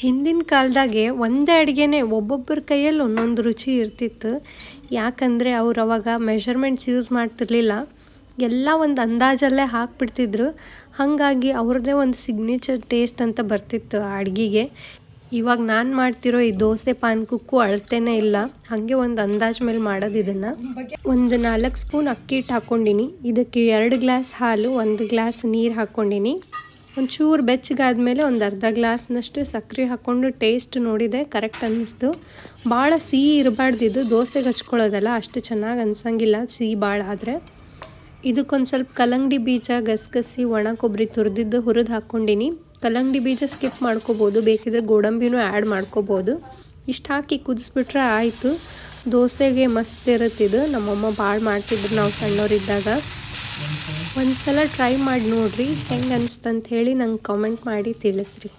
ಹಿಂದಿನ ಕಾಲದಾಗೆ ಒಂದೇ ಅಡುಗೆನೇ ಒಬ್ಬೊಬ್ಬರ ಕೈಯಲ್ಲಿ ಒಂದೊಂದು ರುಚಿ ಇರ್ತಿತ್ತು. ಯಾಕಂದರೆ ಅವ್ರು ಅವಾಗ ಮೆಷರ್ಮೆಂಟ್ಸ್ ಯೂಸ್ ಮಾಡ್ತಿರ್ಲಿಲ್ಲ, ಎಲ್ಲ ಒಂದು ಅಂದಾಜಲ್ಲೇ ಹಾಕ್ಬಿಡ್ತಿದ್ರು. ಹಾಗಾಗಿ ಅವ್ರದ್ದೇ ಒಂದು ಸಿಗ್ನೇಚರ್ ಟೇಸ್ಟ್ ಅಂತ ಬರ್ತಿತ್ತು ಆ ಅಡುಗೆಗೆ. ಇವಾಗ ನಾನು ಮಾಡ್ತಿರೋ ಈ ದೋಸೆ ಪಾನ್ಕಕ್ಕೂ ಅಳತೆನೇ ಇಲ್ಲ, ಹಾಗೆ ಒಂದು ಅಂದಾಜು ಮೇಲೆ ಮಾಡೋದು. ಇದನ್ನು ಒಂದು 4 ಸ್ಪೂನ್ ಅಕ್ಕಿ ಹಿಟ್ಟು ಹಾಕ್ಕೊಂಡಿನಿ. ಇದಕ್ಕೆ 2 ಗ್ಲಾಸ್ ಹಾಲು, 1 ಗ್ಲಾಸ್ ನೀರು ಹಾಕ್ಕೊಂಡಿನಿ. ಒಂಚೂರು ಬೆಚ್ಚಗಾದ್ಮೇಲೆ ಒಂದು ಅರ್ಧ ಗ್ಲಾಸ್ನಷ್ಟು ಸಕ್ಕರೆ ಹಾಕ್ಕೊಂಡು ಟೇಸ್ಟ್ ನೋಡಿದೆ, ಕರೆಕ್ಟ್ ಅನ್ನಿಸ್ತು. ಭಾಳ ಸಿಹಿ ಇರಬಾರ್ದು, ಇದು ದೋಸೆಗೆ ಹಚ್ಕೊಳ್ಳೋದಲ್ಲ, ಅಷ್ಟು ಚೆನ್ನಾಗಿ ಅನ್ಸಂಗಿಲ್ಲ ಸಿಹಿ ಭಾಳ ಆದರೆ. ಇದಕ್ಕೊಂದು ಸ್ವಲ್ಪ ಕಲ್ಲಂಗಡಿ ಬೀಜ, ಗಸಗಸಿ, ಒಣ ಕೊಬ್ಬರಿ ತುರಿದಿದ್ದು ಹುರಿದು ಹಾಕ್ಕೊಂಡಿನಿ. ಕಲ್ಲಂಗಡಿ ಬೀಜ ಸ್ಕಿಪ್ ಮಾಡ್ಕೋಬೋದು, ಬೇಕಿದ್ರೆ ಗೋಡಂಬಿನೂ ಆ್ಯಡ್ ಮಾಡ್ಕೋಬೋದು. ಇಷ್ಟು ಹಾಕಿ ಕುದಿಸ್ಬಿಟ್ರೆ ಆಯಿತು. ದೋಸೆಗೆ ಮಸ್ತ್ ಇರುತ್ತಿದ್ದು, ನಮ್ಮಮ್ಮ ಭಾಳ ಮಾಡ್ತಿದ್ರು ನಾವು ಸಣ್ಣವರಿದ್ದಾಗ. ಒಂದು ಸಲ ಟ್ರೈ ಮಾಡಿ ನೋಡಿರಿ, ಹೆಂಗೆ ಅನಿಸ್ತಂತ ಹೇಳಿ ನಂಗೆ ಕಾಮೆಂಟ್ ಮಾಡಿ ತಿಳಿಸ್ರಿ.